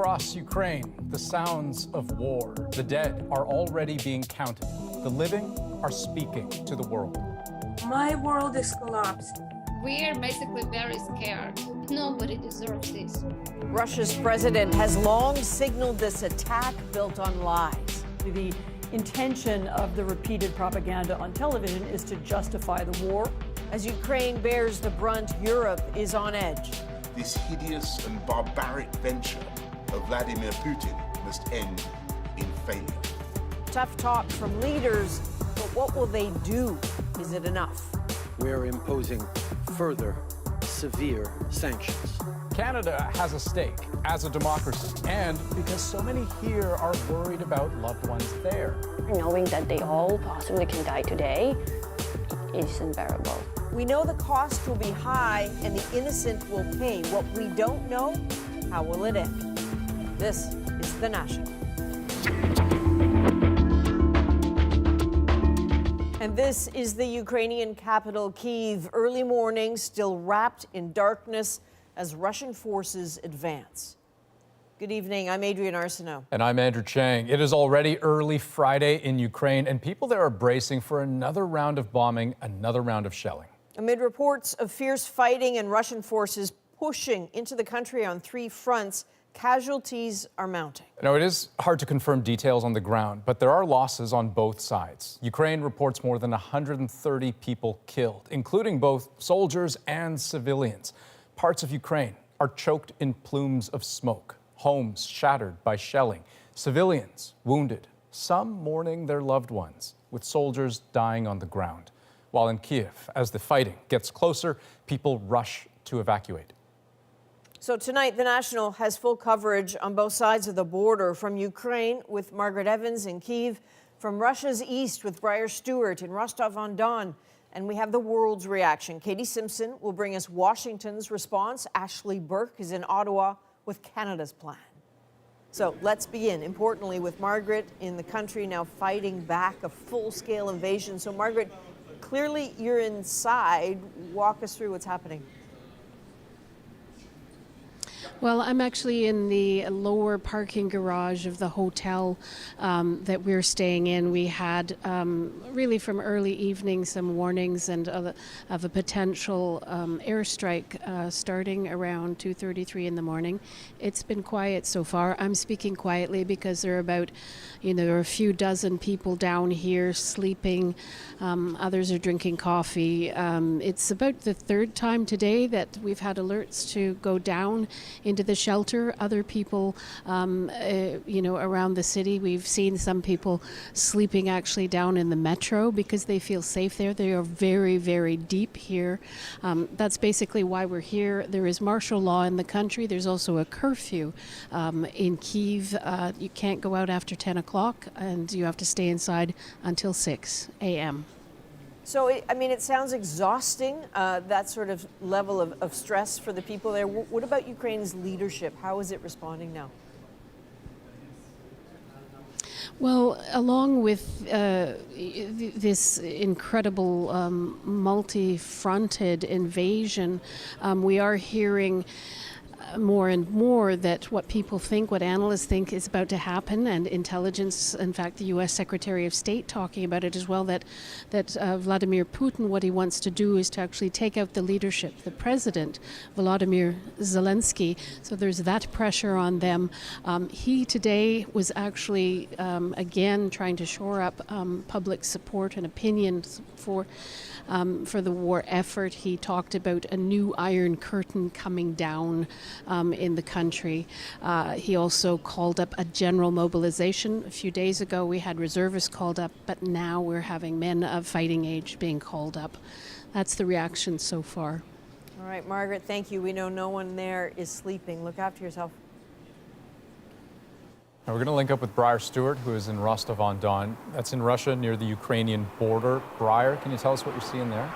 Across Ukraine, the sounds of war. The dead are already being counted. The living are speaking to the world. My world is collapsed. We are basically very scared. Nobody deserves this. Russia's president has long signaled this attack built on lies. The intention of the repeated propaganda on television is to justify the war. As Ukraine bears the brunt, Europe is on edge. This hideous and barbaric venture of Vladimir Putin must end in failure. Tough talk from leaders, but what will they do? Is it enough? We're imposing further severe sanctions. Canada has a stake as a democracy, and because so many here are worried about loved ones there. Knowing that they all possibly can die today is unbearable. We know the cost will be high and the innocent will pay. What we don't know, how will it end? This is The National. And this is the Ukrainian capital, Kyiv. Early morning, still wrapped in darkness as Russian forces advance. Good evening, I'm Adrienne Arsenault. And I'm Andrew Chang. It is already early Friday in Ukraine, and people there are bracing for another round of bombing, another round of shelling. Amid reports of fierce fighting and Russian forces pushing into the country on three fronts, casualties are mounting. Now, it is hard to confirm details on the ground, but there are losses on both sides. Ukraine reports more than 130 people killed, including both soldiers and civilians. Parts of Ukraine are choked in plumes of smoke, homes shattered by shelling, civilians wounded, some mourning their loved ones, with soldiers dying on the ground. While in Kyiv, as the fighting gets closer, people rush to evacuate. So tonight, The National has full coverage on both sides of the border, from Ukraine with Margaret Evans in Kyiv, from Russia's east with Briar Stewart in Rostov-on-Don, and we have the world's reaction. Katie Simpson will bring us Washington's response. Ashley Burke is in Ottawa with Canada's plan. So let's begin, importantly, with Margaret in the country now fighting back a full-scale invasion. So Margaret, clearly you're inside. Walk us through what's happening. Well, I'm actually in the lower parking garage of the hotel that we're staying in. We had really from early evening some warnings and of a potential airstrike starting around 2:33 in the morning. It's been quiet so far. I'm speaking quietly because there are about, there are a few dozen people down here sleeping. Others are drinking coffee. It's about the third time today that we've had alerts to go down into the shelter. Other people, around the city, we've seen some people sleeping actually down in the metro because they feel safe there. They are very, very deep here. That's basically why we're here. There is martial law in the country. There's also a curfew in Kyiv. You can't go out after 10 o'clock and you have to stay inside until 6 a.m. So, it sounds exhausting, that sort of level of stress for the people there. What about Ukraine's leadership? How is it responding now? Well, along with this incredible multi-fronted invasion, we are hearing more and more that what people think, what analysts think is about to happen, and intelligence, in fact, the U.S. Secretary of State talking about it as well, that Vladimir Putin, what he wants to do is to actually take out the leadership, the president, Volodymyr Zelensky. So there's that pressure on them. He today was actually, again, trying to shore up public support and opinion for the war effort. He talked about a new Iron Curtain coming down in the country. He also called up a general mobilization. A few days ago we had reservists called up, but now we're having men of fighting age being called up. That's the reaction so far. All right, Margaret, thank you. We know no one there is sleeping. Look after yourself. Now we're going to link up with Briar Stewart, who is in Rostov-on-Don. That's in Russia, near the Ukrainian border. Briar, can you tell us what you're seeing there?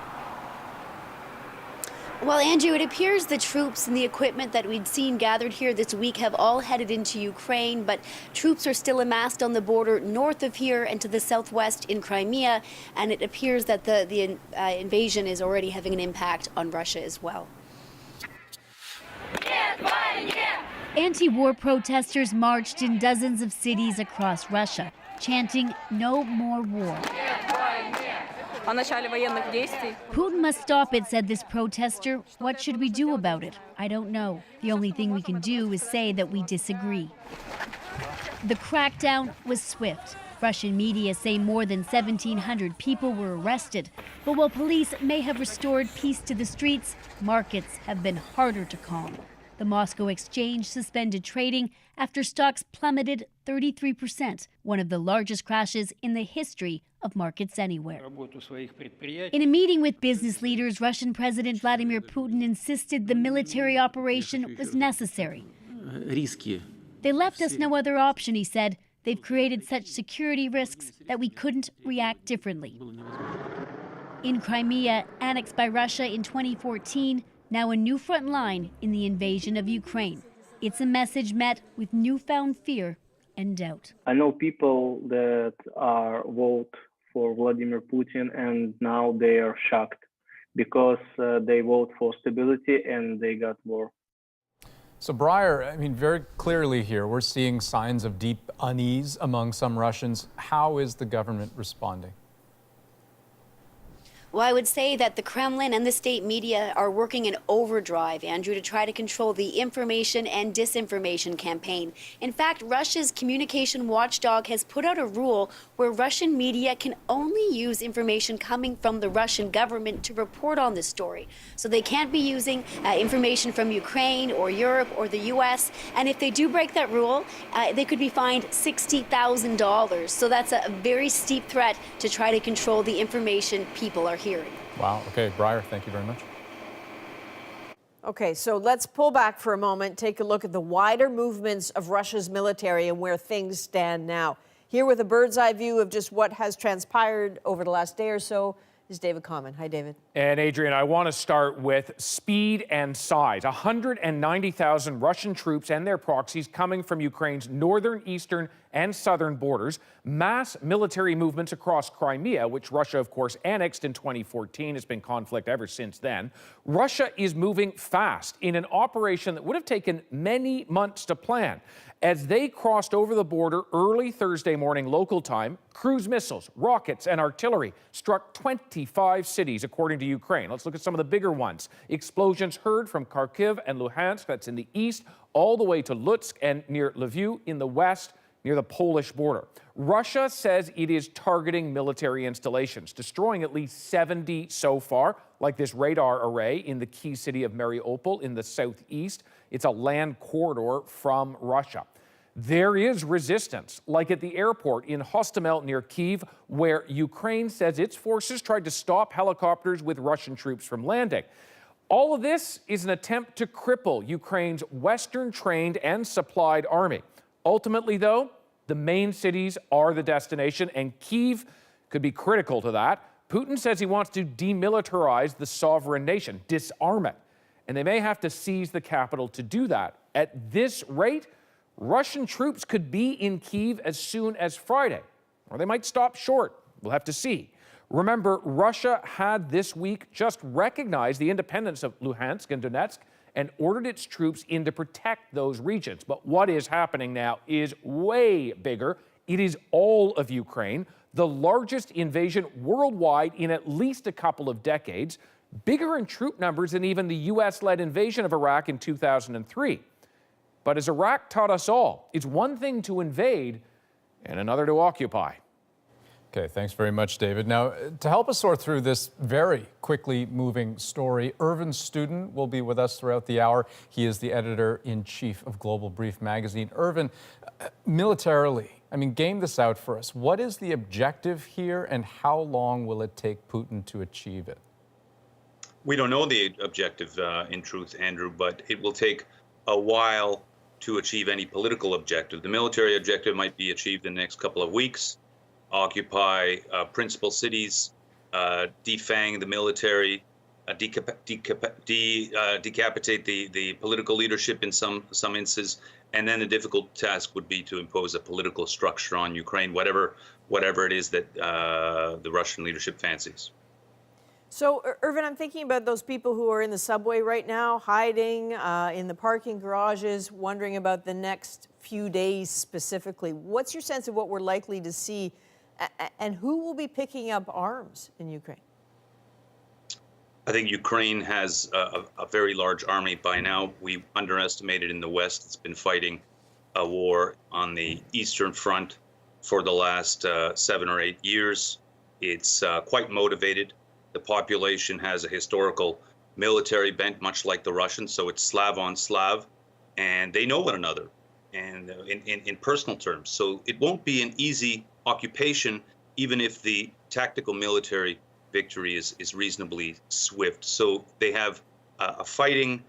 Well, Andrew, it appears the troops and the equipment that we'd seen gathered here this week have all headed into Ukraine, but troops are still amassed on the border north of here and to the southwest in Crimea, and it appears that the invasion is already having an impact on Russia as well. Anti-war protesters marched in dozens of cities across Russia, chanting, "No more war." Putin must stop it, said this protester. What should we do about it? I don't know. The only thing we can do is say that we disagree. The crackdown was swift. Russian media say more than 1,700 people were arrested. But while police may have restored peace to the streets, markets have been harder to calm. The Moscow exchange suspended trading after stocks plummeted 33%, one of the largest crashes in the history of markets anywhere. In a meeting with business leaders, Russian President Vladimir Putin insisted the military operation was necessary. They left us no other option, he said. They've created such security risks that we couldn't react differently. In Crimea, annexed by Russia in 2014, now a new front line in the invasion of Ukraine. It's a message met with newfound fear and doubt. I know people that are vote for Vladimir Putin, and now they are shocked because they vote for stability and they got war. So Breyer, I mean, very clearly here, we're seeing signs of deep unease among some Russians. How is the government responding? Well, I would say that the Kremlin and the state media are working in overdrive, Andrew, to try to control the information and disinformation campaign. In fact, Russia's communication watchdog has put out a rule where Russian media can only use information coming from the Russian government to report on this story. So they can't be using information from Ukraine or Europe or the US. And if they do break that rule, they could be fined $60,000. So that's a very steep threat to try to control the information people are hearing. Wow. Okay, Breyer, thank you very much. Okay, so let's pull back for a moment, take a look at the wider movements of Russia's military and where things stand now. Here with a bird's eye view of just what has transpired over the last day or so is David Common. Hi, David. And Adrienne, I want to start with speed and size. 190,000 Russian troops and their proxies coming from Ukraine's northern, eastern, and southern borders. Mass military movements across Crimea, which Russia, of course, annexed in 2014. It's been conflict ever since then. Russia is moving fast in an operation that would have taken many months to plan. As they crossed over the border early Thursday morning local time, cruise missiles, rockets, and artillery struck 25 cities, according to Ukraine. Let's look at some of the bigger ones. Explosions heard from Kharkiv and Luhansk, that's in the east, all the way to Lutsk and near Lviv in the west, near the Polish border. Russia says it is targeting military installations, destroying at least 70 so far, like this radar array in the key city of Mariupol in the southeast. It's a land corridor from Russia. There is resistance, like at the airport in Hostomel near Kyiv, where Ukraine says its forces tried to stop helicopters with Russian troops from landing. All of this is an attempt to cripple Ukraine's Western-trained and supplied army. Ultimately, though, the main cities are the destination, and Kyiv could be critical to that. Putin says he wants to demilitarize the sovereign nation, disarm it, and they may have to seize the capital to do that. At this rate, Russian troops could be in Kyiv as soon as Friday, or they might stop short. We'll have to see. Remember, Russia had this week just recognized the independence of Luhansk and Donetsk and ordered its troops in to protect those regions. But what is happening now is way bigger. It is all of Ukraine, the largest invasion worldwide in at least a couple of decades, bigger in troop numbers than even the US-led invasion of Iraq in 2003. But as Iraq taught us all, it's one thing to invade and another to occupy. Okay, thanks very much, David. Now, to help us sort through this very quickly moving story, Irvin Student will be with us throughout the hour. He is the editor-in-chief of Global Brief magazine. Irvin, militarily, I mean, game this out for us. What is the objective here, and how long will it take Putin to achieve it? We don't know the objective, in truth, Andrew, but it will take a while to achieve any political objective. The military objective might be achieved in the next couple of weeks. Occupy principal cities, defang the military, decapitate the political leadership in some instances, and then the difficult task would be to impose a political structure on Ukraine, whatever it is that the Russian leadership fancies. So, Irvin, I'm thinking about those people who are in the subway right now, hiding in the parking garages, wondering about the next few days specifically. What's your sense of what we're likely to see, and who will be picking up arms in Ukraine? I think Ukraine has a very large army by now. We underestimated in the West. It's been fighting a war on the Eastern Front for the last 7 or 8 years. It's quite motivated. The population has a historical military bent, much like the Russians, so it's Slav on Slav, and they know one another, and in personal terms. So it won't be an easy occupation, even if the tactical military victory is reasonably swift. So they have a fighting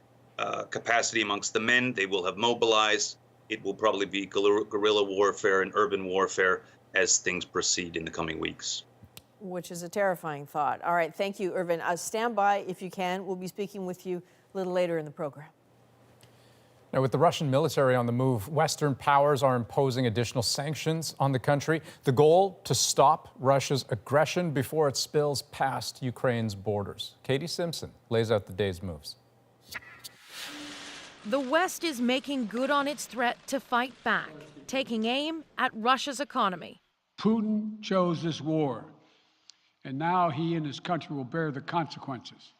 capacity amongst the men. They will have mobilized. It will probably be guerrilla warfare and urban warfare as things proceed in the coming weeks. Which is a terrifying thought. All right, thank you, Irvin. Stand by if you can. We'll be speaking with you a little later in the program. Now, with the Russian military on the move, Western powers are imposing additional sanctions on the country. The goal, to stop Russia's aggression before it spills past Ukraine's borders. Katie Simpson lays out the day's moves. The West is making good on its threat to fight back, taking aim at Russia's economy. Putin chose this war, and now he and his country will bear the consequences.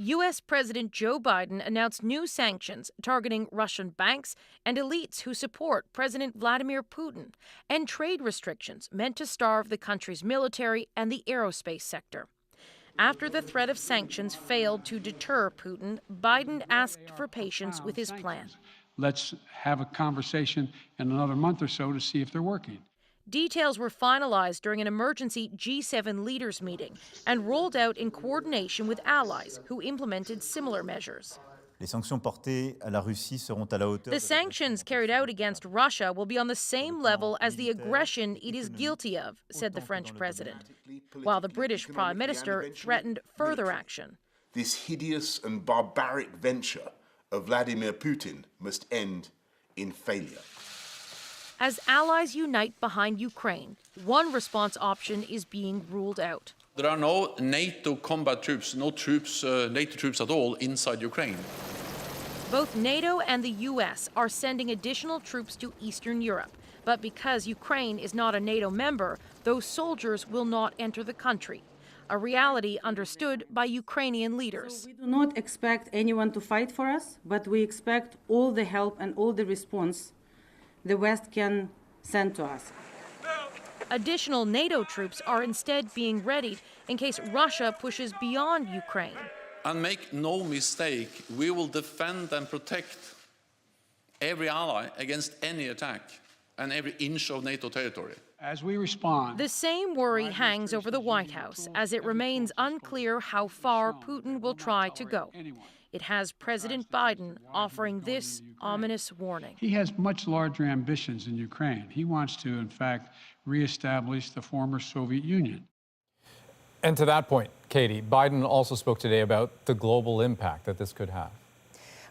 U.S. President Joe Biden announced new sanctions targeting Russian banks and elites who support President Vladimir Putin, and trade restrictions meant to starve the country's military and the aerospace sector. After the threat of sanctions failed to deter Putin, Biden asked for patience with his plan. Let's have a conversation in another month or so to see if they're working. Details were finalized during an emergency G7 leaders meeting and rolled out in coordination with allies who implemented similar measures. The sanctions carried out against Russia will be on the same level as the aggression it is guilty of, said the French president, while the British Prime Minister threatened further action. This hideous and barbaric venture of Vladimir Putin must end in failure. As allies unite behind Ukraine, one response option is being ruled out. There are no NATO combat troops, NATO troops at all inside Ukraine. Both NATO and the U.S. are sending additional troops to Eastern Europe. But because Ukraine is not a NATO member, those soldiers will not enter the country, a reality understood by Ukrainian leaders. So we do not expect anyone to fight for us, but we expect all the help and all the response the West can send to us. Additional NATO troops are instead being readied in case Russia pushes beyond Ukraine. And make no mistake, we will defend and protect every ally against any attack and every inch of NATO territory. As we respond, the same worry hangs over the White House as it remains unclear how far Putin will try to go. It has President Biden offering this ominous warning. He has much larger ambitions in Ukraine. He wants to, in fact, reestablish the former Soviet Union. And to that point, Katie, Biden also spoke today about the global impact that this could have.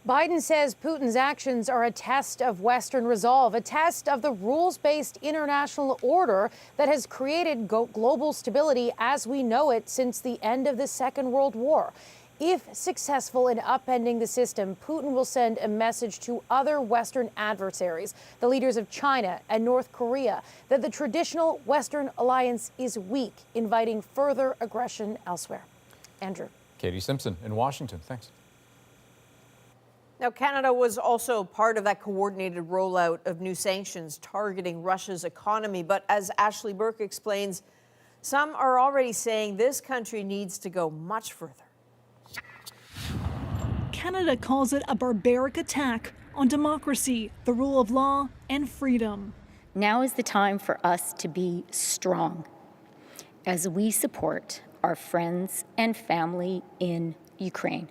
Biden says Putin's actions are a test of Western resolve, a test of the rules-based international order that has created global stability as we know it since the end of the Second World War. If successful in upending the system, Putin will send a message to other Western adversaries, the leaders of China and North Korea, that the traditional Western alliance is weak, inviting further aggression elsewhere. Andrew. Katie Simpson in Washington. Thanks. Now, Canada was also part of that coordinated rollout of new sanctions targeting Russia's economy. But as Ashley Burke explains, some are already saying this country needs to go much further. Canada calls it a barbaric attack on democracy, the rule of law, and freedom. Now is the time for us to be strong as we support our friends and family in Ukraine.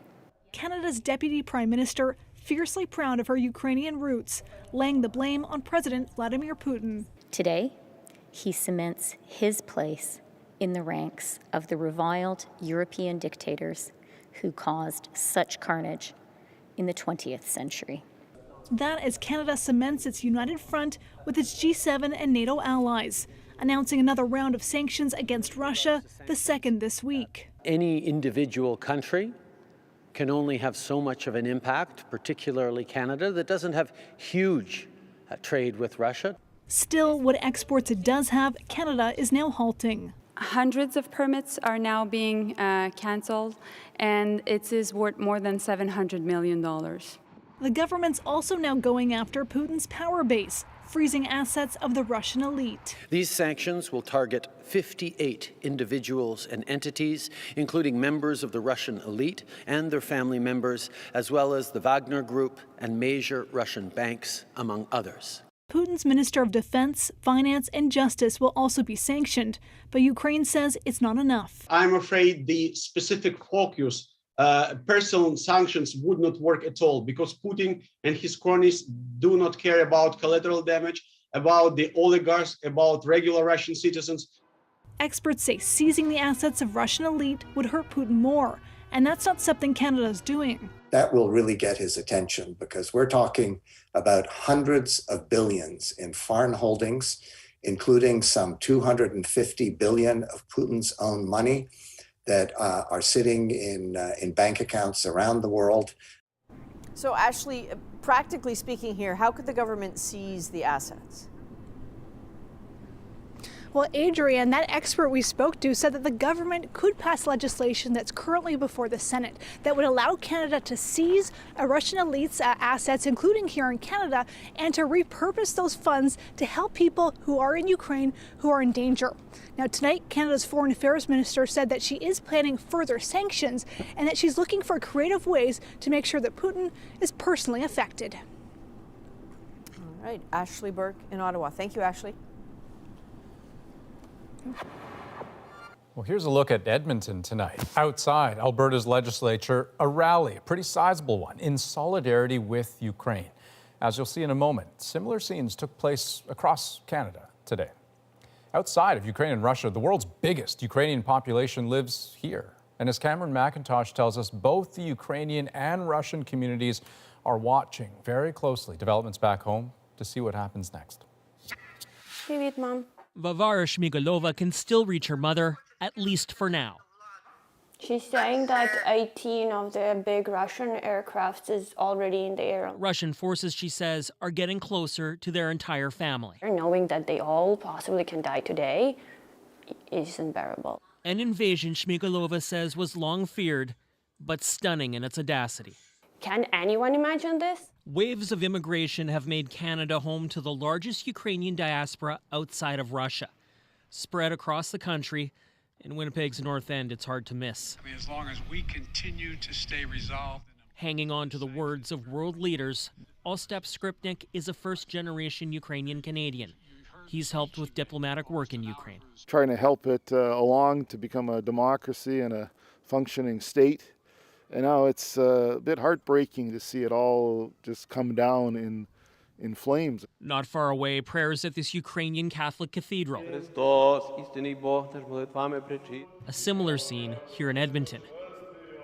Canada's Deputy Prime Minister fiercely proud of her Ukrainian roots, laying the blame on President Vladimir Putin. Today, he cements his place in the ranks of the reviled European dictators who caused such carnage in the 20th century. That as Canada cements its united front with its G7 and NATO allies, announcing another round of sanctions against Russia, the second this week. Any individual country can only have so much of an impact, particularly Canada, that doesn't have huge trade with Russia. Still, what exports it does have, Canada is now halting. Hundreds of permits are now being cancelled, and it is worth more than $700 million. The government's also now going after Putin's power base, freezing assets of the Russian elite. These sanctions will target 58 individuals and entities, including members of the Russian elite and their family members, as well as the Wagner Group and major Russian banks, among others. Putin's Minister of Defense, Finance, and Justice will also be sanctioned, but Ukraine says it's not enough. I'm afraid the specific focus, personal sanctions would not work at all, because Putin and his cronies do not care about collateral damage, about the oligarchs, about regular Russian citizens. Experts say seizing the assets of Russian elite would hurt Putin more, and that's not something Canada's doing. That will really get his attention, because we're talking about hundreds of billions in foreign holdings, including some 250 billion of Putin's own money that are sitting in bank accounts around the world. So, Ashley, practically speaking here, how could the government seize the assets? Well, Adrienne, that expert we spoke to said that the government could pass legislation that's currently before the Senate that would allow Canada to seize a Russian elite's assets, including here in Canada, and to repurpose those funds to help people who are in Ukraine who are in danger. Now, tonight, Canada's Foreign Affairs Minister said that she is planning further sanctions and that she's looking for creative ways to make sure that Putin is personally affected. All right, Ashley Burke in Ottawa. Thank you, Ashley. Well, here's a look at Edmonton tonight. Outside Alberta's legislature, a rally, a pretty sizable one, in solidarity with Ukraine. As you'll see in a moment, similar scenes took place across Canada today. Outside of Ukraine and Russia, the world's biggest Ukrainian population lives here. And as Cameron McIntosh tells us, both the Ukrainian and Russian communities are watching very closely developments back home to see what happens next. Привет, Mom. Varvara Shmigulova can still reach her mother, at least for now. She's saying that 18 of the big Russian aircrafts is already in the air. Russian forces, she says, are getting closer to their entire family. Knowing that they all possibly can die today is unbearable. An invasion, Shmigulova says, was long feared, but stunning in its audacity. Can anyone imagine this? Waves of immigration have made Canada home to the largest Ukrainian diaspora outside of Russia. Spread across the country, in Winnipeg's North End, it's hard to miss. As long as we continue to stay resolved. Hanging on to the words of world leaders, Ostap Skripnik is a first-generation Ukrainian Canadian. He's helped with diplomatic work in Ukraine. Trying to help it along to become a democracy and a functioning state. And now it's a bit heartbreaking to see it all just come down in flames. Not far away, prayers at this Ukrainian Catholic cathedral. A similar scene here in Edmonton.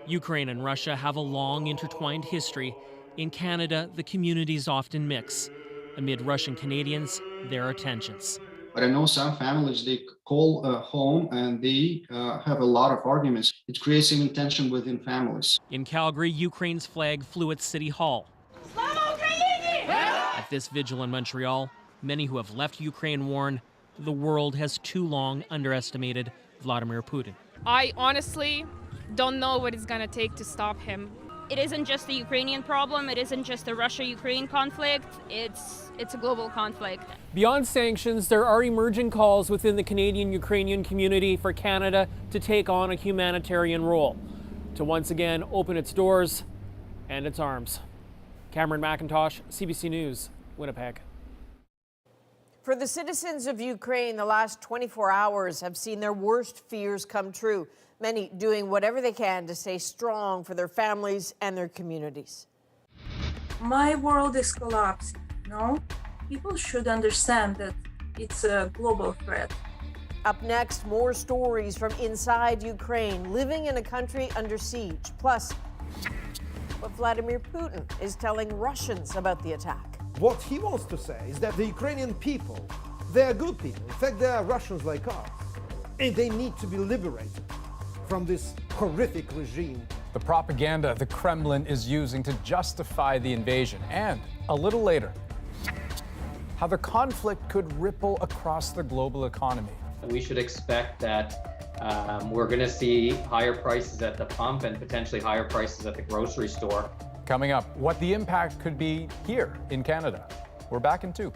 Ukraine and Russia have a long intertwined history. In Canada, the communities often mix. Amid Russian Canadians, there are tensions. But I know some families, they call home and they have a lot of arguments. It creates even tension within families. In Calgary, Ukraine's flag flew at City Hall. At this vigil in Montreal, many who have left Ukraine warn the world has too long underestimated Vladimir Putin. I honestly don't know what it's going to take to stop him. It isn't just a Ukrainian problem. It isn't just a Russia-Ukraine conflict. It's a global conflict. Beyond sanctions, there are emerging calls within the Canadian-Ukrainian community for Canada to take on a humanitarian role, to once again open its doors and its arms. Cameron McIntosh, CBC News, Winnipeg. For the citizens of Ukraine, the last 24 hours have seen their worst fears come true. Many doing whatever they can to stay strong for their families and their communities. My world is collapsed. No, people should understand that it's a global threat. Up next, more stories from inside Ukraine, living in a country under siege. Plus, what Vladimir Putin is telling Russians about the attack. What he wants to say is that the Ukrainian people, they are good people. In fact, they are Russians like us. And they need to be liberated from this horrific regime. The propaganda the Kremlin is using to justify the invasion, and a little later, how the conflict could ripple across the global economy. We should expect that we're going to see higher prices at the pump and potentially higher prices at the grocery store. Coming up, what the impact could be here in Canada. We're back in 2.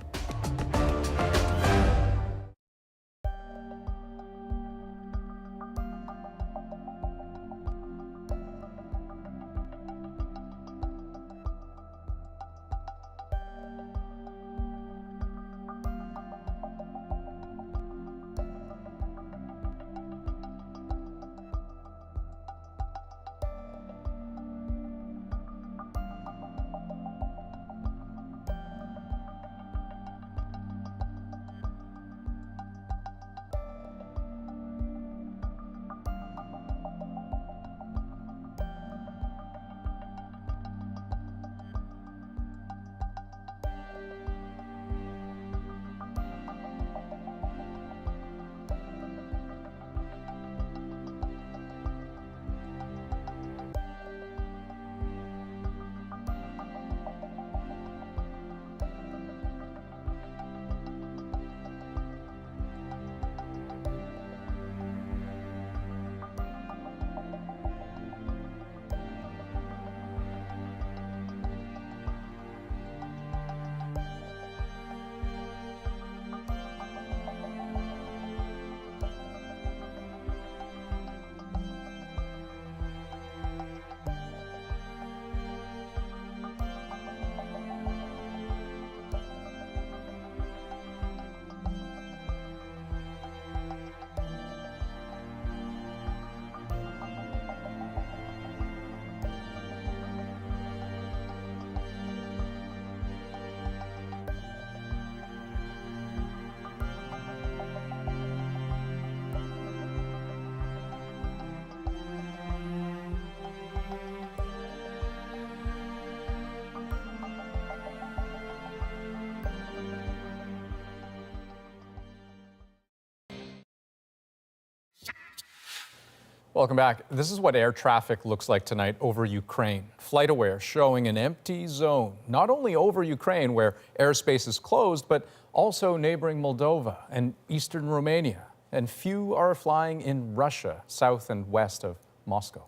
Welcome back. This is what air traffic looks like tonight over Ukraine. FlightAware showing an empty zone, not only over Ukraine where airspace is closed, but also neighboring Moldova and eastern Romania. And few are flying in Russia, south and west of Moscow.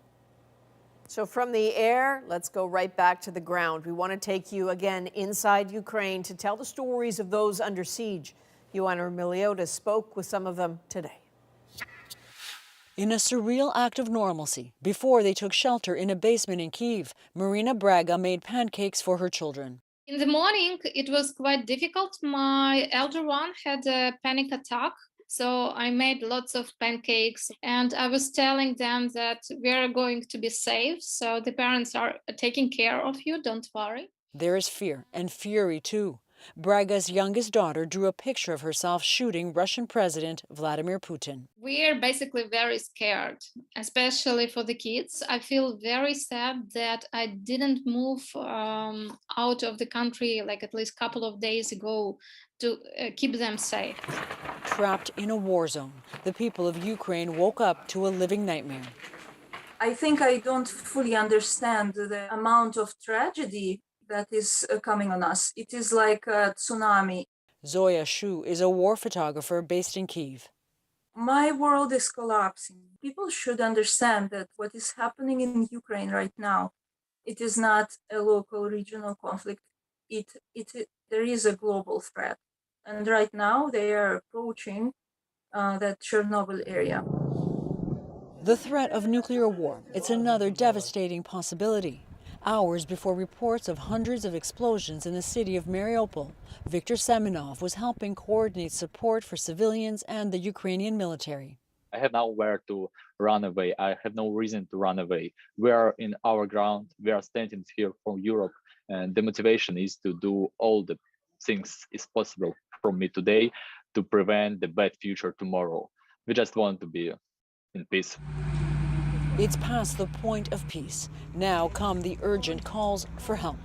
So from the air, let's go right back to the ground. We want to take you again inside Ukraine to tell the stories of those under siege. Ioana Miliotis spoke with some of them today. In a surreal act of normalcy, before they took shelter in a basement in Kyiv, Marina Braga made pancakes for her children. In the morning, it was quite difficult. My elder one had a panic attack, so I made lots of pancakes, and I was telling them that we are going to be safe, so the parents are taking care of you, don't worry. There is fear and fury too. Braga's youngest daughter drew a picture of herself shooting Russian President Vladimir Putin. We are basically very scared, especially for the kids. I feel very sad that I didn't move out of the country like at least a couple of days ago to keep them safe. Trapped in a war zone, the people of Ukraine woke up to a living nightmare. I think I don't fully understand the amount of tragedy that is coming on us. It is like a tsunami. Zoya Shu is a war photographer based in Kyiv. My world is collapsing. People should understand that what is happening in Ukraine right now, it is not a local regional conflict. There is a global threat. And right now they are approaching that Chernobyl area. The threat of nuclear war, it's another devastating possibility. Hours before reports of hundreds of explosions in the city of Mariupol, Viktor Semenov was helping coordinate support for civilians and the Ukrainian military. I have nowhere to run away. I have no reason to run away. We are in our ground. We are standing here for Europe. And the motivation is to do all the things is possible from me today to prevent the bad future tomorrow. We just want to be in peace. It's past the point of peace. Now come the urgent calls for help.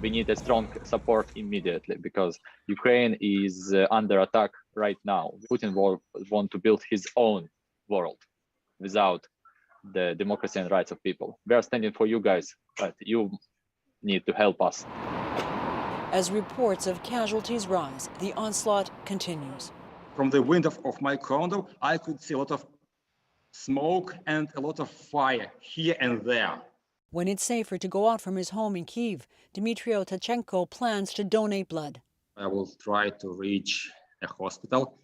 We need a strong support immediately because Ukraine is under attack right now. Putin wants to build his own world without the democracy and rights of people. We are standing for you guys, but you need to help us. As reports of casualties rise, the onslaught continues. From the window of my condo, I could see a lot of smoke and a lot of fire here and there. When it's safer to go out from his home in Kyiv, Dmitry Otachenko plans to donate blood. I will try to reach a hospital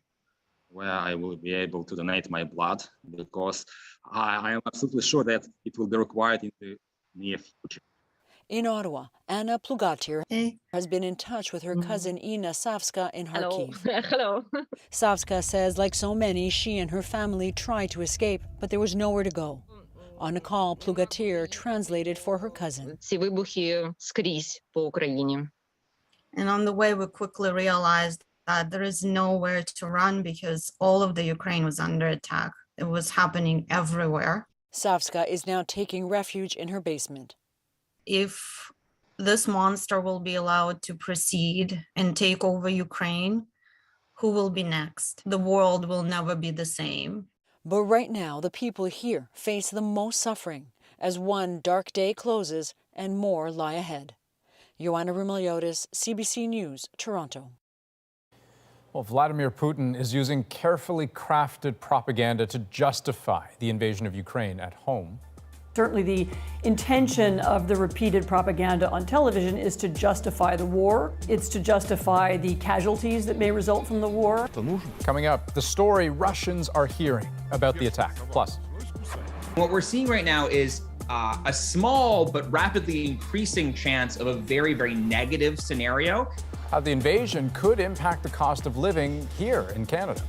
where I will be able to donate my blood, because I am absolutely sure that it will be required in the near future. In Ottawa, Anna Plugatir has been in touch with her cousin Ina Savska in Kharkiv. Hello. Savska says, like so many, she and her family tried to escape, but there was nowhere to go. On a call, Plugatir translated for her cousin. Ці вибухи скрізь по Україні. And on the way, we quickly realized that there is nowhere to run because all of the Ukraine was under attack. It was happening everywhere. Savska is now taking refuge in her basement. If this monster will be allowed to proceed and take over Ukraine, who will be next? The world will never be the same. But right now, the people here face the most suffering as one dark day closes and more lie ahead. Ioana Roumeliotis, CBC News, Toronto. Well, Vladimir Putin is using carefully crafted propaganda to justify the invasion of Ukraine at home. Certainly the intention of the repeated propaganda on television is to justify the war. It's to justify the casualties that may result from the war. Coming up, the story Russians are hearing about the attack. Plus, what we're seeing right now is a small but rapidly increasing chance of a very, very negative scenario. How the invasion could impact the cost of living here in Canada.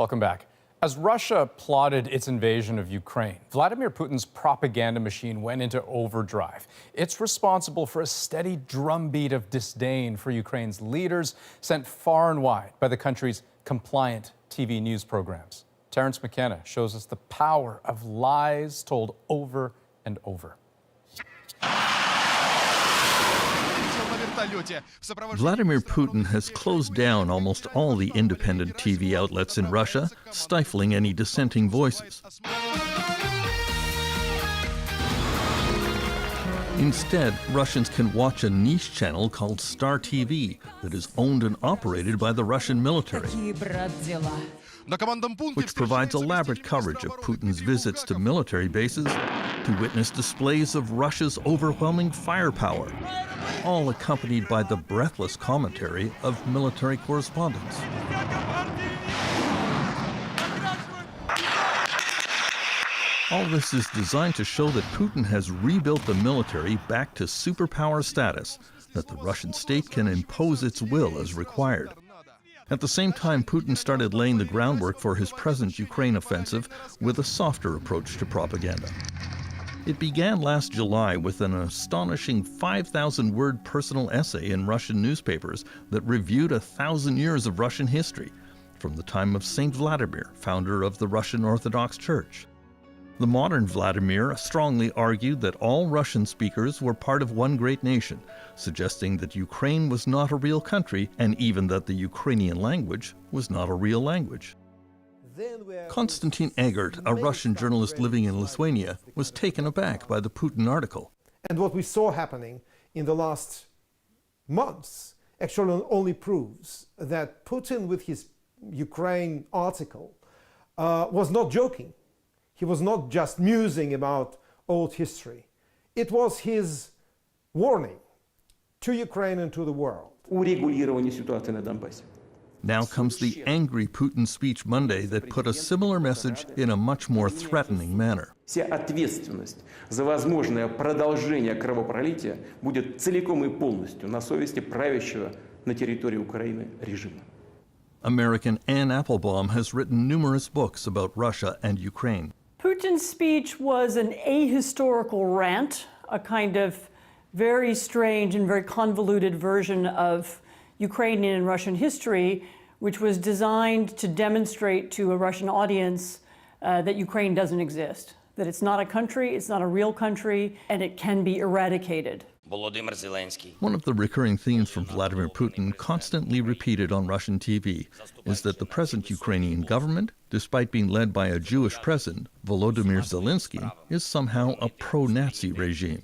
Welcome back. As Russia plotted its invasion of Ukraine, Vladimir Putin's propaganda machine went into overdrive. It's responsible for a steady drumbeat of disdain for Ukraine's leaders, sent far and wide by the country's compliant TV news programs. Terrence McKenna shows us the power of lies told over and over. Vladimir Putin has closed down almost all the independent TV outlets in Russia, stifling any dissenting voices. Instead, Russians can watch a niche channel called Star TV that is owned and operated by the Russian military, which provides elaborate coverage of Putin's visits to military bases to witness displays of Russia's overwhelming firepower, all accompanied by the breathless commentary of military correspondents. All this is designed to show that Putin has rebuilt the military back to superpower status, that the Russian state can impose its will as required. At the same time, Putin started laying the groundwork for his present Ukraine offensive with a softer approach to propaganda. It began last July with an astonishing 5,000-word personal essay in Russian newspapers that reviewed 1,000 years of Russian history, from the time of Saint Vladimir, founder of the Russian Orthodox Church. The modern Vladimir strongly argued that all Russian speakers were part of one great nation, suggesting that Ukraine was not a real country and even that the Ukrainian language was not a real language. Konstantin Egert, a Russian journalist living in Lithuania, was taken aback by the Putin article. And what we saw happening in the last months actually only proves that Putin, with his Ukraine article, was not joking. He was not just musing about old history. It was his warning to Ukraine and to the world. Now comes the angry Putin speech Monday that put a similar message in a much more threatening manner. Вся ответственность за возможное продолжение кровопролития будет целиком и полностью на совести правящего на территории Украины режима. American Anne Applebaum has written numerous books about Russia and Ukraine. Putin's speech was an ahistorical rant, a kind of very strange and very convoluted version of Ukrainian and Russian history, which was designed to demonstrate to a Russian audience that Ukraine doesn't exist, that it's not a country, it's not a real country, and it can be eradicated. One of the recurring themes from Vladimir Putin, constantly repeated on Russian TV, is that the present Ukrainian government, despite being led by a Jewish president, Volodymyr Zelensky, is somehow a pro-Nazi regime.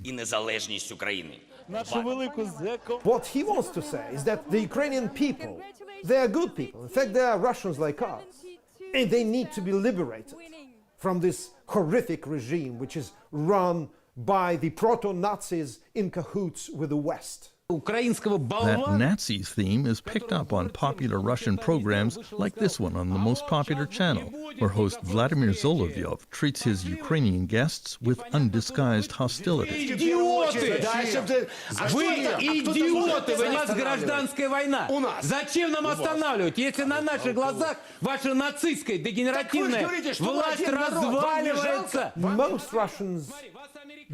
What he wants to say is that the Ukrainian people, they are good people. In fact, they are Russians like us. And they need to be liberated from this horrific regime which is run by the proto-Nazis in cahoots with the West. That Nazi theme is picked up on popular Russian programs like this one on the most popular channel, where host Vladimir Zolovyov treats his Ukrainian guests with undisguised hostility. Идиоты! Вы идиоты! У нас гражданская война. Зачем нам останавливать, если на наших глазах ваша нацистская дегенеративная власть разваливается? Most Russians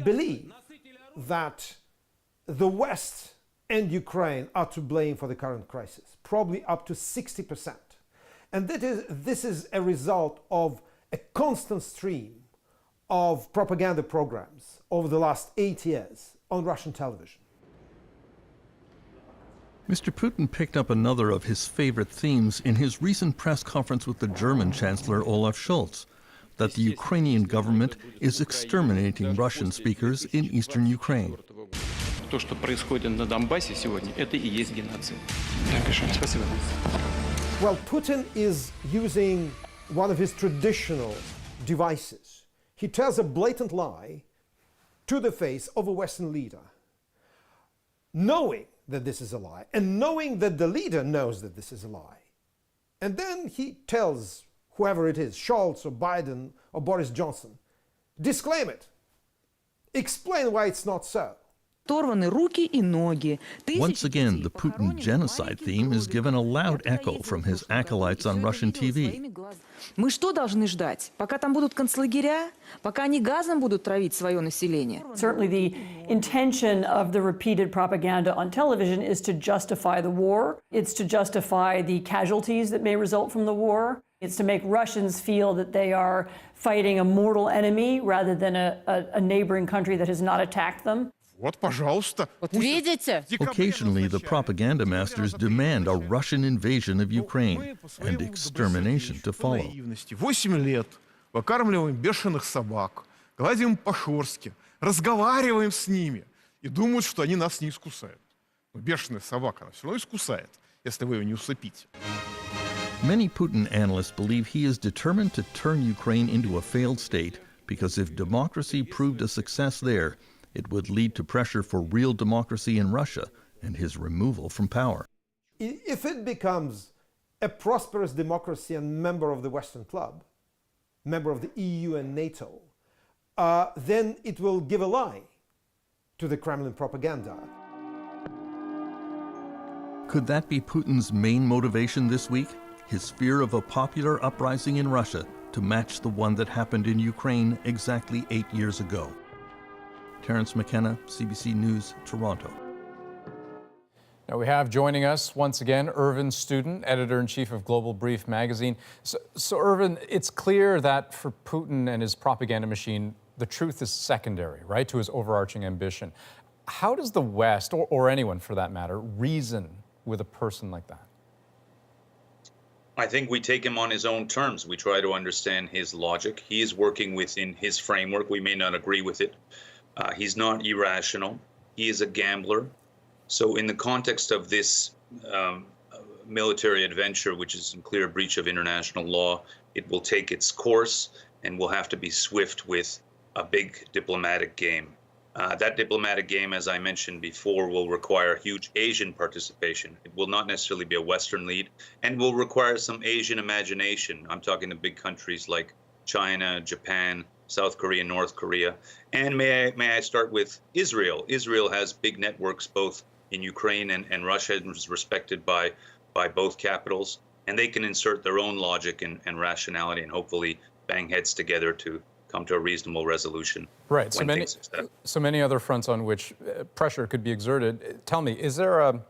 believe that the West and Ukraine are to blame for the current crisis, probably up to 60%. And this is a result of a constant stream of propaganda programs over the last 8 years on Russian television. Mr. Putin picked up another of his favorite themes in his recent press conference with the German Chancellor Olaf Scholz, that the Ukrainian government is exterminating Russian speakers in eastern Ukraine. То, что происходит на Донбассе сегодня, это и есть геноцид. Спасибо. Well, Putin is using one of his traditional devices. He tells a blatant lie to the face of a Western leader, knowing that this is a lie, and knowing that the leader knows that this is a lie. And then he tells whoever it is, Scholz or Biden or Boris Johnson, disclaim it. Explain why it's not so. Once again, the Putin genocide theme is given a loud echo from his acolytes on Russian TV. Мы что должны ждать? Пока там будут концлагеря? Пока они газом будут травить свое население? Certainly the intention of the repeated propaganda on television is to justify the war. It's to justify the casualties that may result from the war. It's to make Russians feel that they are fighting a mortal enemy rather than a neighboring country that has not attacked them. Occasionally, the propaganda masters demand a Russian invasion of Ukraine and extermination to follow. 8 лет выкармливаем бешеных собак, гладим по шерстке, разговариваем с ними и думают, что они нас не искусают. Но бешеная собака, она все равно искусает, если вы ее не усыпите. Many Putin analysts believe he is determined to turn Ukraine into a failed state because if democracy proved a success there, it would lead to pressure for real democracy in Russia and his removal from power. If it becomes a prosperous democracy and member of the Western Club, member of the EU and NATO, then it will give a lie to the Kremlin propaganda. Could that be Putin's main motivation this week? His fear of a popular uprising in Russia to match the one that happened in Ukraine exactly 8 years ago. Terence McKenna, CBC News, Toronto. Now we have joining us once again Irvin Student, editor-in-chief of Global Brief magazine. So Irvin, it's clear that for Putin and his propaganda machine, the truth is secondary, right, to his overarching ambition. How does the West, or anyone for that matter, reason with a person like that? I think we take him on his own terms. We try to understand his logic. He is working within his framework. We may not agree with it. He's not irrational. He is a gambler. So in the context of this military adventure, which is in clear breach of international law, it will take its course and will have to be swift with a big diplomatic game. That diplomatic game, as I mentioned before, will require huge Asian participation. It will not necessarily be a Western lead and will require some Asian imagination. I'm talking to big countries like China, Japan, South Korea, North Korea. And may I start with Israel. Israel has big networks both in Ukraine and Russia and is respected by both capitals. And they can insert their own logic and rationality and hopefully bang heads together to come to a reasonable resolution. Right. So many other fronts on which pressure could be exerted. Tell me, is there a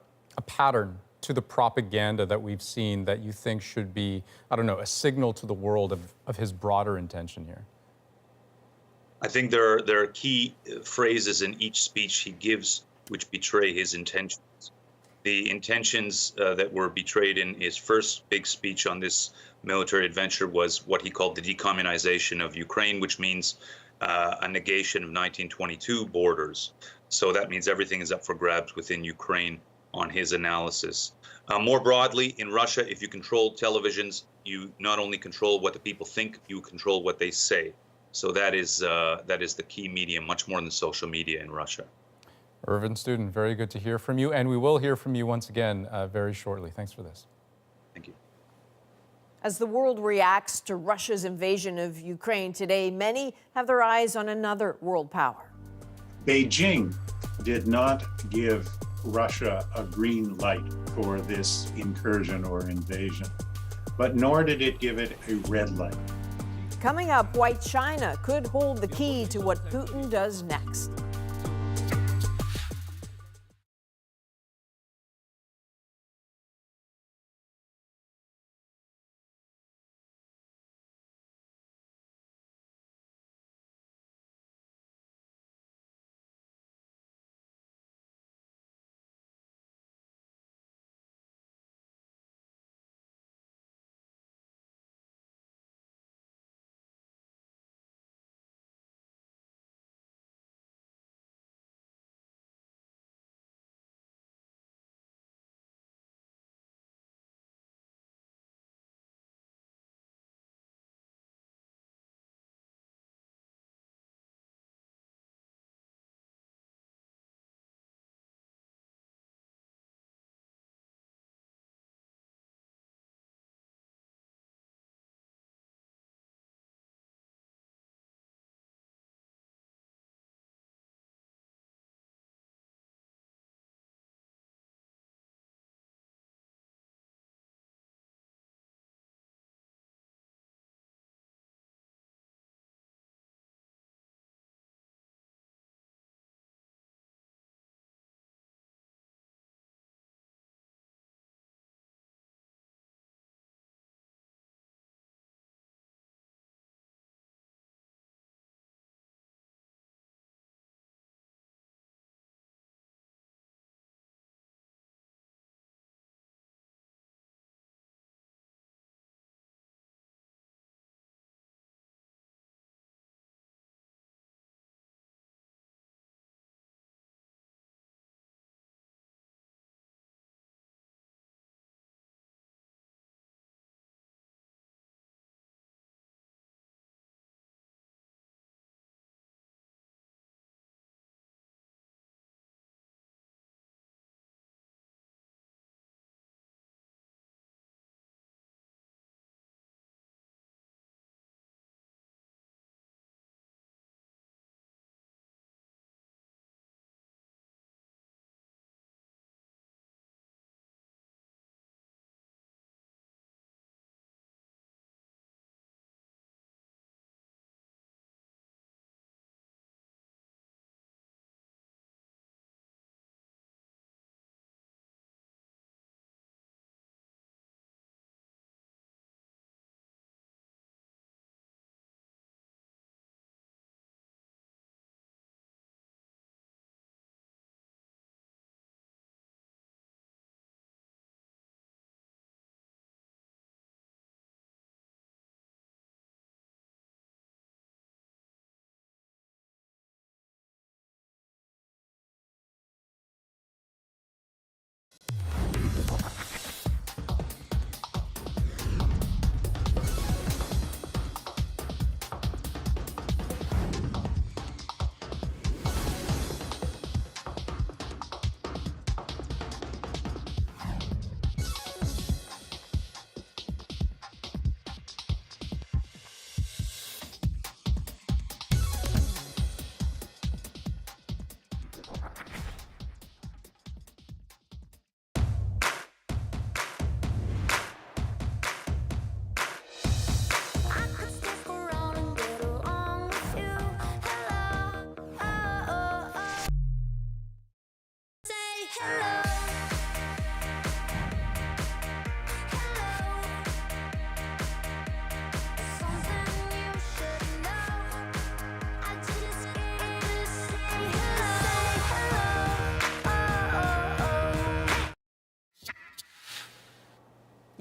pattern to the propaganda that we've seen that you think should be, I don't know, a signal to the world of his broader intention here? I think there are key phrases in each speech he gives which betray his intentions. The intentions that were betrayed in his first big speech on this military adventure was what he called the decommunization of Ukraine, which means a negation of 1922 borders. So that means everything is up for grabs within Ukraine on his analysis. More broadly, in Russia, if you control televisions, you not only control what the people think, you control what they say. So that is the key medium, much more than social media in Russia. Irvin Student, very good to hear from you. And we will hear from you once again very shortly. Thanks for this. Thank you. As the world reacts to Russia's invasion of Ukraine today, many have their eyes on another world power. Beijing did not give Russia a green light for this incursion or invasion, but nor did it give it a red light. Coming up, why China could hold the key to what Putin does next.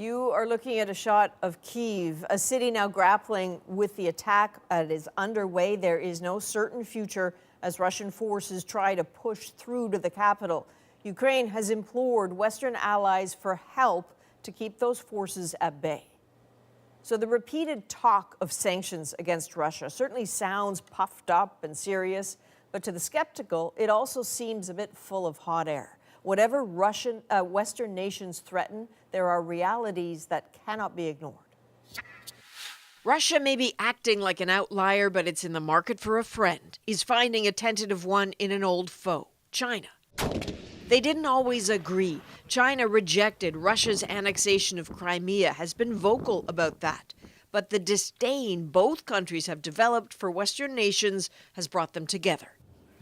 You are looking at a shot of Kyiv, a city now grappling with the attack that is underway. There is no certain future as Russian forces try to push through to the capital. Ukraine has implored Western allies for help to keep those forces at bay. So the repeated talk of sanctions against Russia certainly sounds puffed up and serious, but to the skeptical, it also seems a bit full of hot air. Whatever Western nations threaten, there are realities that cannot be ignored. Russia may be acting like an outlier, but it's in the market for a friend. Is finding a tentative one in an old foe, China. They didn't always agree. China rejected Russia's annexation of Crimea, has been vocal about that. But the disdain both countries have developed for Western nations has brought them together.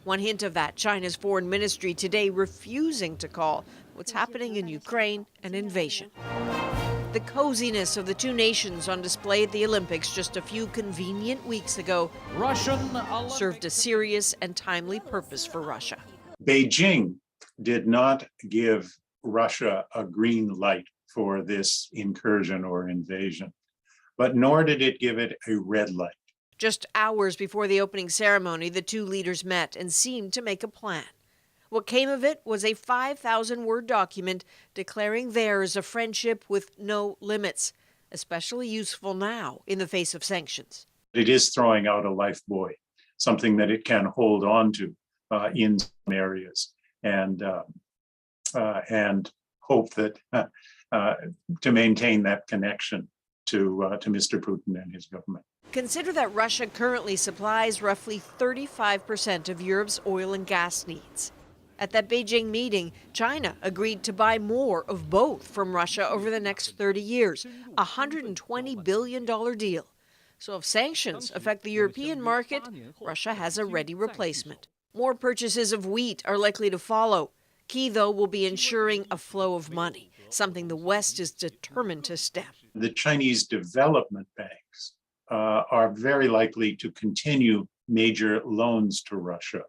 One hint of that, China's foreign ministry today refusing to call what's happening in Ukraine an invasion. The coziness of the two nations on display at the Olympics just a few convenient weeks ago served a serious and timely purpose for Russia. Beijing did not give Russia a green light for this incursion or invasion, but nor did it give it a red light. Just hours before the opening ceremony, the two leaders met and seemed to make a plan. What came of it was a 5,000-word document declaring theirs a friendship with no limits, especially useful now in the face of sanctions. It is throwing out a life buoy, something that it can hold on to in some areas, and hope that to maintain that connection to Mr. Putin and his government. Consider that Russia currently supplies roughly 35% of Europe's oil and gas needs. At that Beijing meeting, China agreed to buy more of both from Russia over the next 30 years, a $120 billion deal. So if sanctions affect the European market, Russia has a ready replacement. More purchases of wheat are likely to follow. Key, though, will be ensuring a flow of money, something the West is determined to stem. The Chinese development banks are very likely to continue major loans to Russia,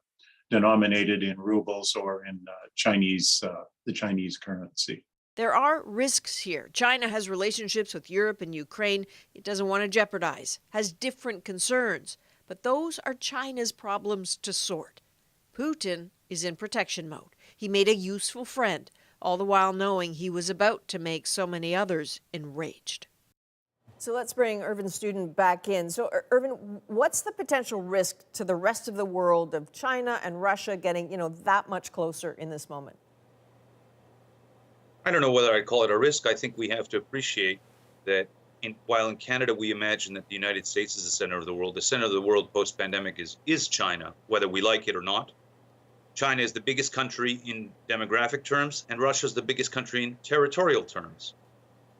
denominated in rubles or in the Chinese currency. There are risks here. China has relationships with Europe and Ukraine it doesn't want to jeopardize, has different concerns, but those are China's problems to sort. Putin is in protection mode. He made a useful friend, all the while knowing he was about to make so many others enraged. So let's bring Irvin Student back in. So, Irvin, what's the potential risk to the rest of the world of China and Russia getting, that much closer in this moment? I don't know whether I'd call it a risk. I think we have to appreciate that while in Canada we imagine that the United States is the center of the world post-pandemic is China, whether we like it or not. China is the biggest country in demographic terms, and Russia is the biggest country in territorial terms.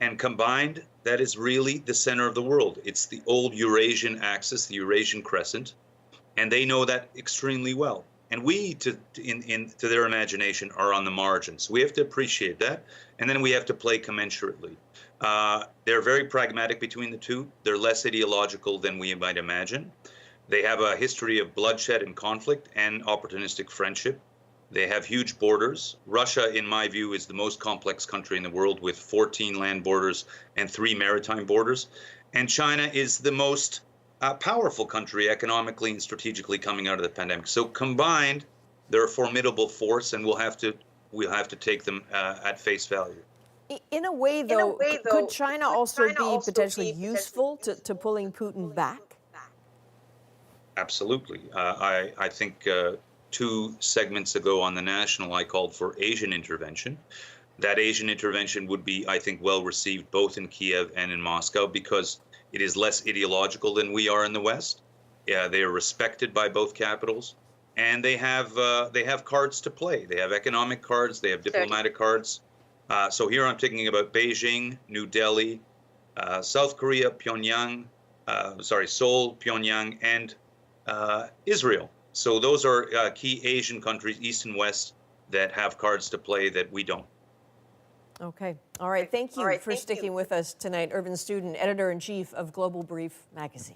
And combined, that is really the center of the world. It's the old Eurasian axis, the Eurasian crescent, and they know that extremely well. And we, to their imagination, are on the margins. We have to appreciate that, and then we have to play commensurately. They're very pragmatic between the two. They're less ideological than we might imagine. They have a history of bloodshed and conflict and opportunistic friendship. They have huge borders. Russia, in my view, is the most complex country in the world with 14 land borders and 3 maritime borders. And China is the most powerful country economically and strategically coming out of the pandemic. So combined, they're a formidable force, and we'll have to take them at face value. In a way, though, could China also be potentially useful to pulling Putin back? Absolutely. I think 2 segments ago on the National, I called for Asian intervention. That Asian intervention would be, I think, well received both in Kiev and in Moscow because it is less ideological than we are in the West. Yeah, they are respected by both capitals, and they have cards to play. They have economic cards, they have diplomatic cards. So here I'm thinking about Beijing, New Delhi, South Korea, Pyongyang, Seoul, Pyongyang, and Israel. So those are key Asian countries, East and West, that have cards to play that we don't. Okay. All right. Thank you for sticking with us tonight. Irvin Student, editor-in-chief of Global Brief magazine.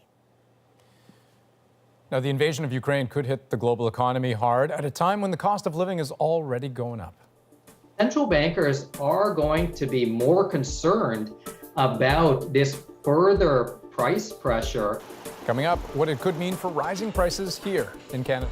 Now, the invasion of Ukraine could hit the global economy hard at a time when the cost of living is already going up. Central bankers are going to be more concerned about this further price pressure. Coming up, what it could mean for rising prices here in Canada.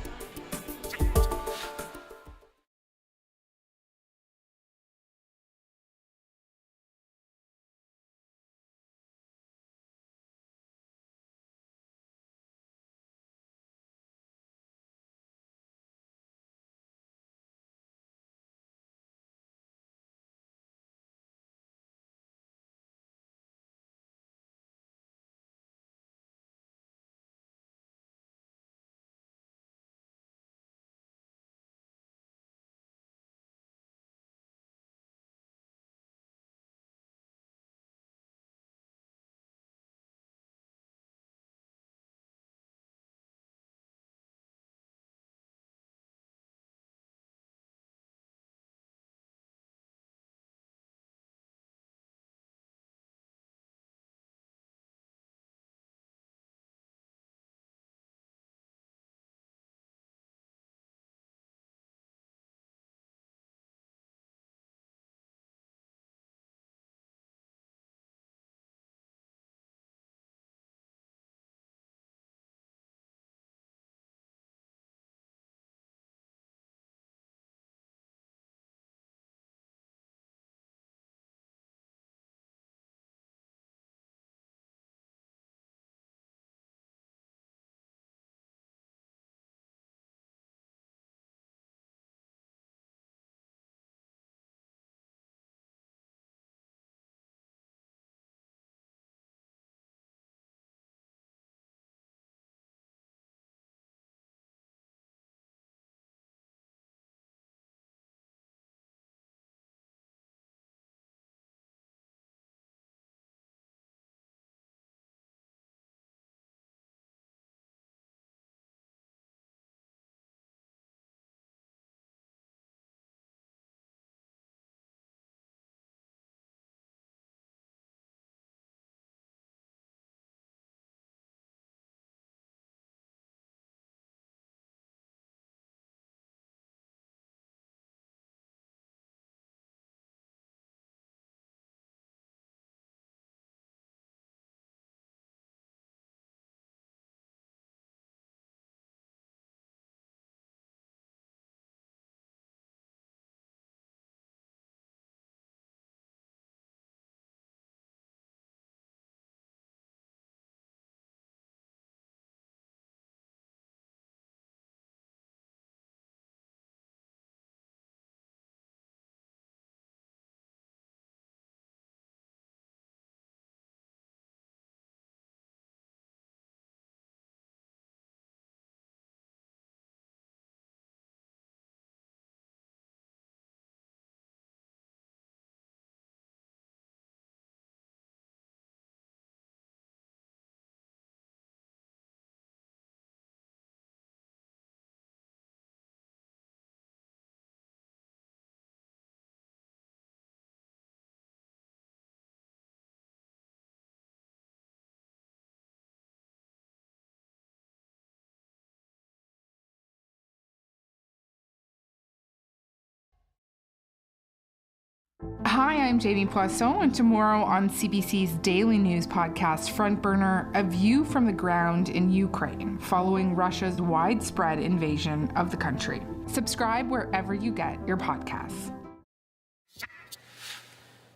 Hi, I'm Jamie Poisson, and tomorrow on CBC's daily news podcast, Front Burner, a view from the ground in Ukraine, following Russia's widespread invasion of the country. Subscribe wherever you get your podcasts.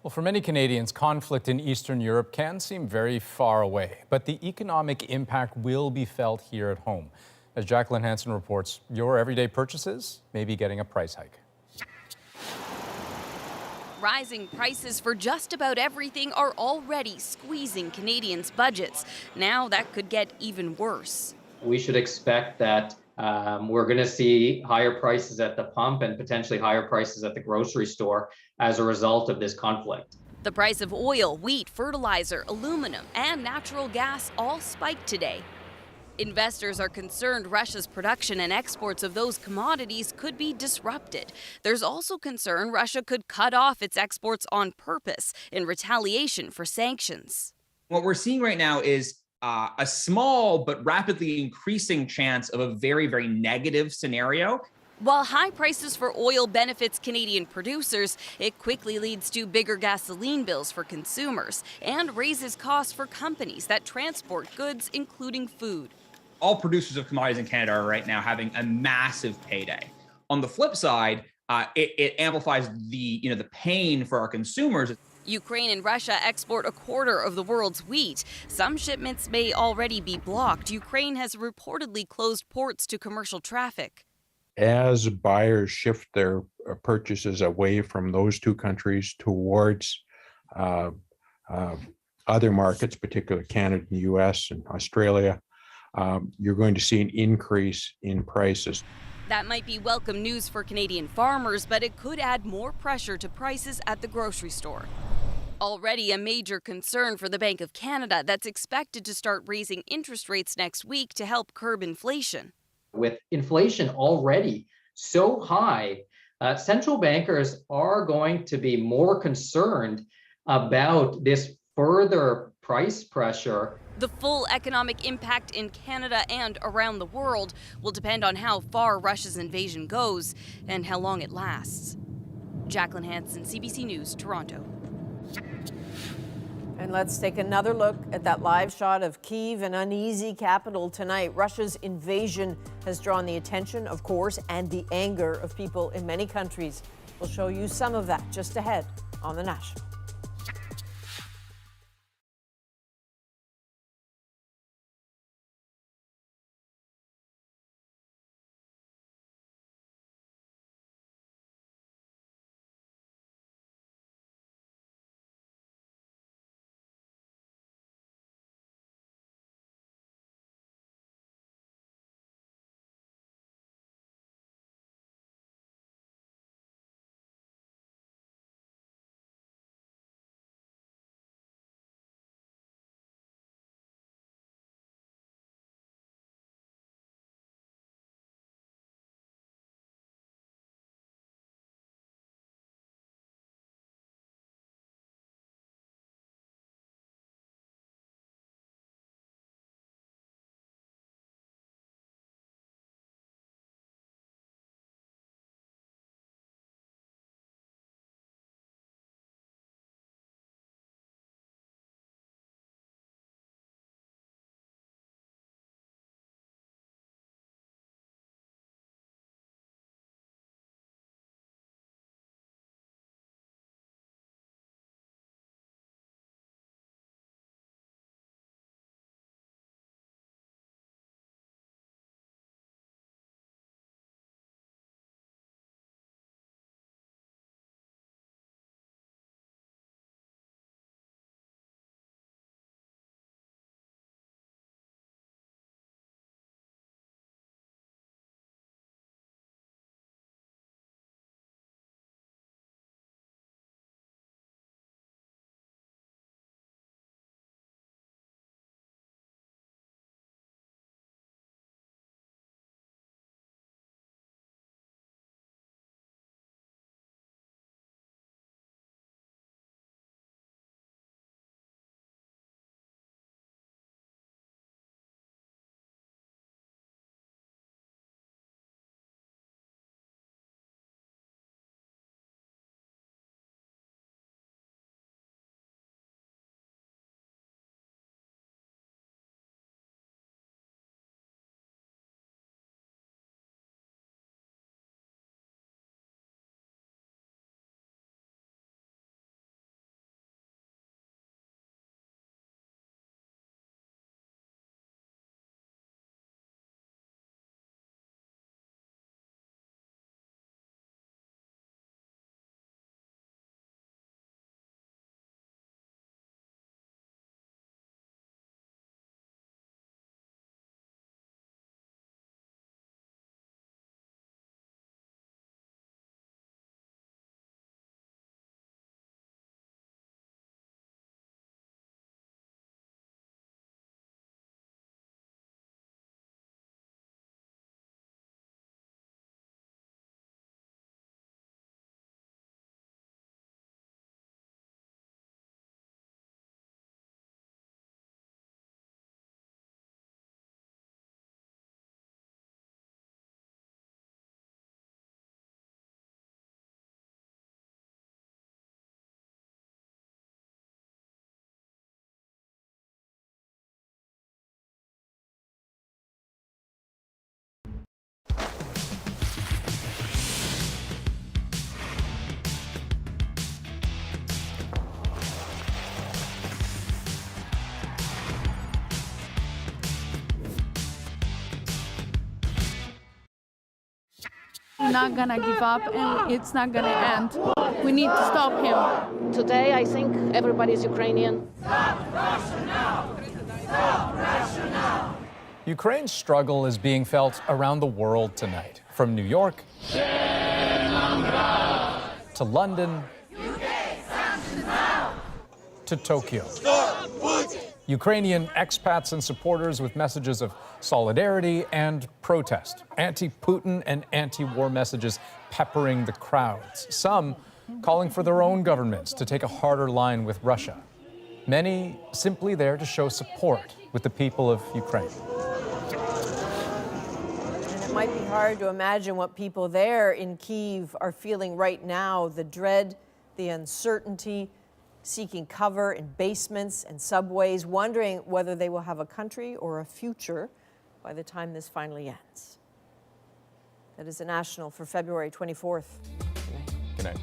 Well, for many Canadians, conflict in Eastern Europe can seem very far away, but the economic impact will be felt here at home. As Jacqueline Hansen reports, your everyday purchases may be getting a price hike. Rising prices for just about everything are already squeezing Canadians' budgets. Now that could get even worse. We should expect that we're going to see higher prices at the pump and potentially higher prices at the grocery store as a result of this conflict. The price of oil, wheat, fertilizer, aluminum, and natural gas all spiked today. Investors are concerned Russia's production and exports of those commodities could be disrupted. There's also concern Russia could cut off its exports on purpose in retaliation for sanctions. What we're seeing right now is a small but rapidly increasing chance of a very, very negative scenario. While high prices for oil benefits Canadian producers, it quickly leads to bigger gasoline bills for consumers and raises costs for companies that transport goods, including food. All producers of commodities in Canada are right now having a massive payday. On the flip side, it amplifies the pain for our consumers. Ukraine and Russia export a quarter of the world's wheat. Some shipments may already be blocked. Ukraine has reportedly closed ports to commercial traffic. As buyers shift their purchases away from those two countries towards other markets, particularly Canada, the US, and Australia, you're going to see an increase in prices. That might be welcome news for Canadian farmers, but it could add more pressure to prices at the grocery store. Already a major concern for the Bank of Canada that's expected to start raising interest rates next week to help curb inflation. With inflation already so high, central bankers are going to be more concerned about this further price pressure. The full economic impact in Canada and around the world will depend on how far Russia's invasion goes and how long it lasts. Jacqueline Hansen, CBC News, Toronto. And let's take another look at that live shot of Kyiv, an uneasy capital tonight. Russia's invasion has drawn the attention, of course, and the anger of people in many countries. We'll show you some of that just ahead on The National. We're not gonna give up, and it's not gonna end. We need to stop him. Today, I think everybody is Ukrainian. Stop Russia now! Stop Russia now! Ukraine's struggle is being felt around the world tonight, from New York to London to Tokyo. Ukrainian expats and supporters with messages of solidarity and protest, anti-Putin and anti-war messages peppering the crowds, some calling for their own governments to take a harder line with Russia. Many simply there to show support with the people of Ukraine. And it might be hard to imagine what people there in Kyiv are feeling right now, the dread, the uncertainty, seeking cover in basements and subways, wondering whether they will have a country or a future by the time this finally ends. That is the National for February 24th. Good night.